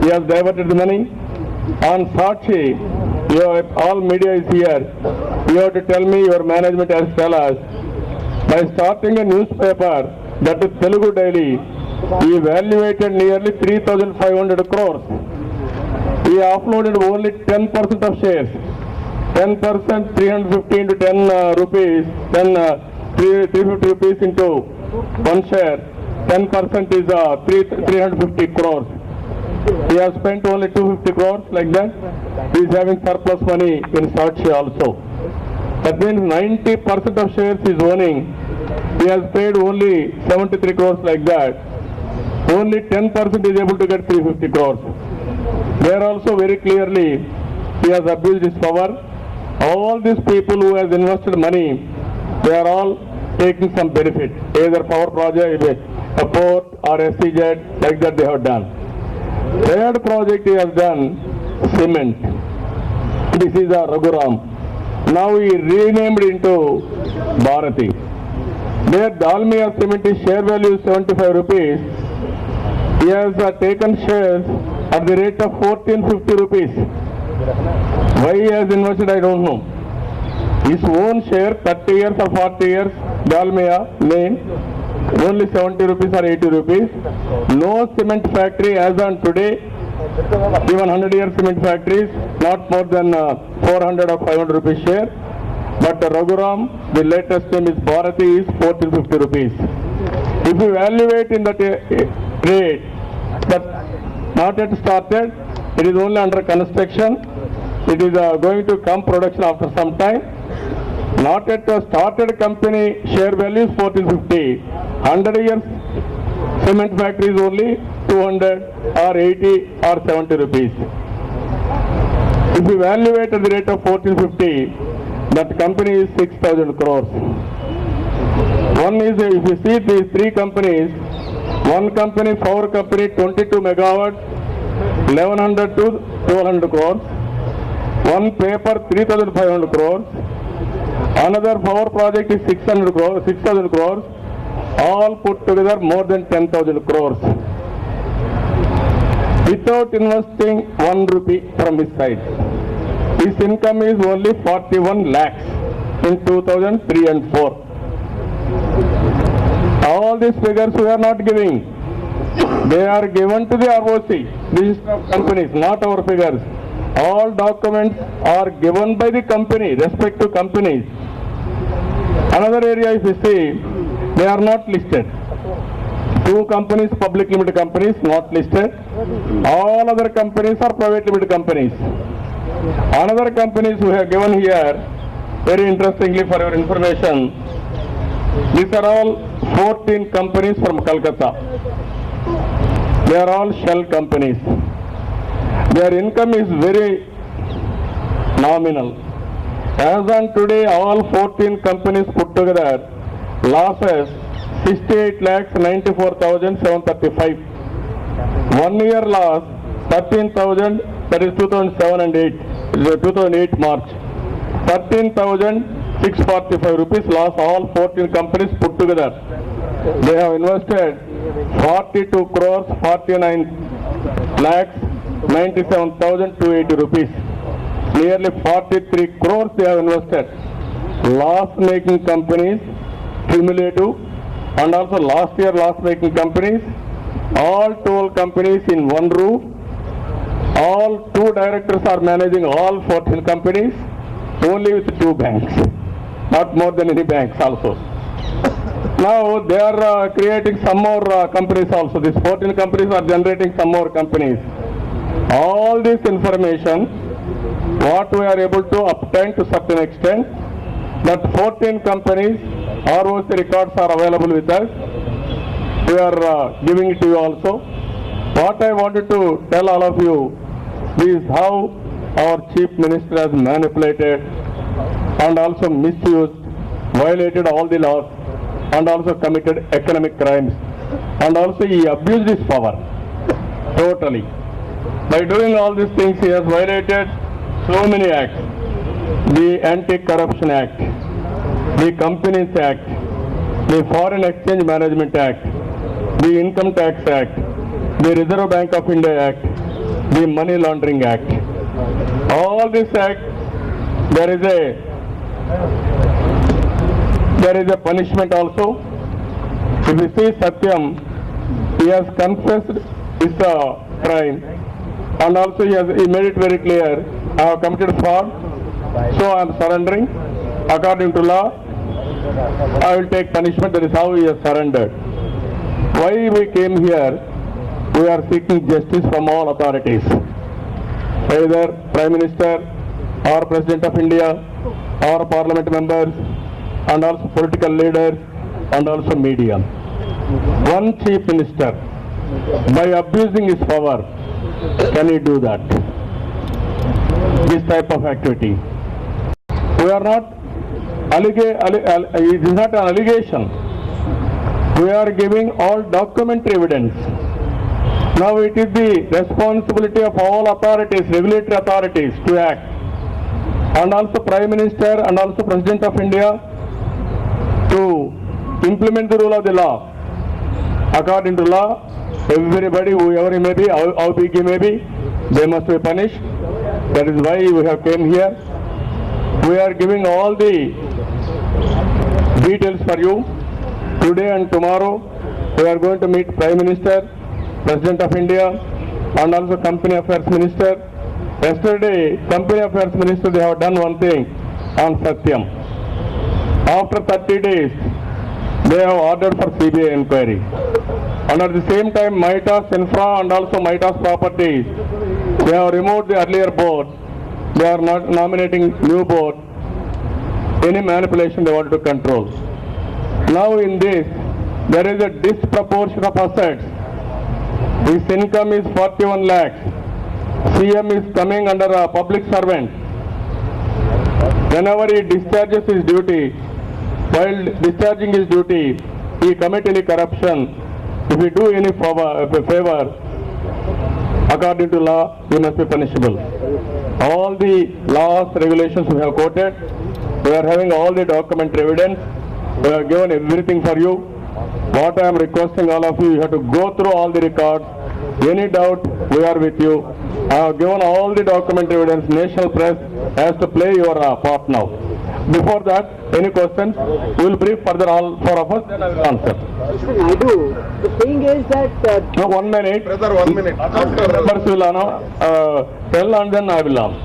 he has diverted the money. On Sakshi, all media is here. You have to tell me, your management has to tell us. By starting a newspaper, that is Telugu Daily, he evaluated nearly 3,500 crores. He offloaded only 10% of shares. 10%, 350 into 10 rupees, then 350 rupees into one share. 10% is 350 crores. He has spent only 250 crores like that. He is having surplus money in Sakshi also. That means 90% of shares he is owning. He has paid only 73 crores like that. Only 10% is able to get 350 crores. There also very clearly he has abused his power. All these people who has invested money, they are all taking some benefit. Either power project, a port or SEZ, like that they have done. Third project he has done, cement. This is a Raghuram. Now he renamed into Bharati. There Dalmia cement is share value 75 rupees. He has taken shares at the rate of 1450 rupees. Why he has invested, I don't know. His own share, 30 years or 40 years, Dalmia name, only 70 rupees or 80 rupees. No cement factory as on today, even 100-year cement factories, not more than 400 or 500 rupees share. But Raghuram, the latest name is Bharati, is 1450 rupees. If you evaluate in that rate, that not yet started, it is only under construction. It is going to come production after some time. Not yet started company share value is 1450. 100 years cement factory is only 200 or 80 or 70 rupees. If you evaluate at the rate of 1450, that company is 6,000 crores. One is, if you see these three companies, one company, power company, 22 megawatts, 1100 to 1200 crores. One paper, 3,500 crores. Another power project is 600 crores, 6,000 crores. All put together more than 10,000 crores. Without investing 1 rupee from his side. His income is only 41 lakhs in 2003 and 4. All these figures we are not giving. They are given to the ROC, Register of Companies, not our figures. All documents are given by the company, respective companies. Another area, if you see, they are not listed. Two companies, public limited companies, not listed. All other companies are private limited companies. Another companies we have given here, very interestingly for your information, these are all 14 companies from Calcutta. They are all shell companies. Their income is very nominal. As on today, all 14 companies put together, losses 68 lakhs 94,735. 1 year loss 13,000, that is 2007 and 8, 2008 March. 13,645 rupees loss, all 14 companies put together. They have invested 42 crores 49 lakhs 97,280 rupees. Nearly 43 crores they have invested. Loss-making companies, cumulative, and also last year loss-making companies, all 12 companies in one roof. All 2 directors are managing all 14 companies, only with 2 banks, not more than any banks also. Now they are creating some more companies also. These 14 companies are generating some more companies. All this information, what we are able to obtain to certain extent, that 14 companies, ROC records are available with us. We are giving it to you also. What I wanted to tell all of you is how our Chief Minister has manipulated and also misused, violated all the laws, and also committed economic crimes, and also he abused his power totally. By doing all these things, he has violated so many acts: the Anti-Corruption Act, the Companies Act, the Foreign Exchange Management Act, the Income Tax Act, the Reserve Bank of India Act, the Money Laundering Act. All this act, there is a punishment also. If you see Satyam, he has confessed his crime, and also he made it very clear, I have committed fraud, so I am surrendering. According to law, I will take punishment. That is how he has surrendered. Why we came here? We are seeking justice from all authorities, either Prime Minister or President of India or Parliament members, and also political leaders and also media. One Chief Minister, by abusing his power, can he do that? This type of activity. We are not it is not an allegation. We are giving all documentary evidence. Now it is the responsibility of all authorities, regulatory authorities, to act. And also Prime Minister and also President of India to implement the rule of the law. According to law, everybody, whoever he may be, how big he may be, they must be punished. That is why we have came here. We are giving all the details for you. Today and tomorrow, we are going to meet Prime Minister, President of India, and also Company Affairs Minister. Yesterday, Company Affairs Minister, they have done one thing on Satyam. After 30 days, they have ordered for CBI inquiry. And at the same time, Mitas Infra and also Mitas Properties, they have removed the earlier board. They are not nominating new board. Any manipulation they want to control. Now in this, there is a disproportion of assets. His income is 41 lakhs. CM is coming under a public servant. Whenever he discharges his duty, while discharging his duty, he commit any corruption. If he do any favor, according to law, he must be punishable. All the laws, regulations we have quoted, we are having all the documentary evidence. We have given everything for you. What I am requesting all of you, you have to go through all the records. Any doubt, we are with you. I have given all the documentary evidence. National press has to play your part now. Before that, any questions? We will brief further all four of us, then I will answer. I do. The thing is that... No, 1 minute. Brother, 1 minute. Members will tell and then I will answer.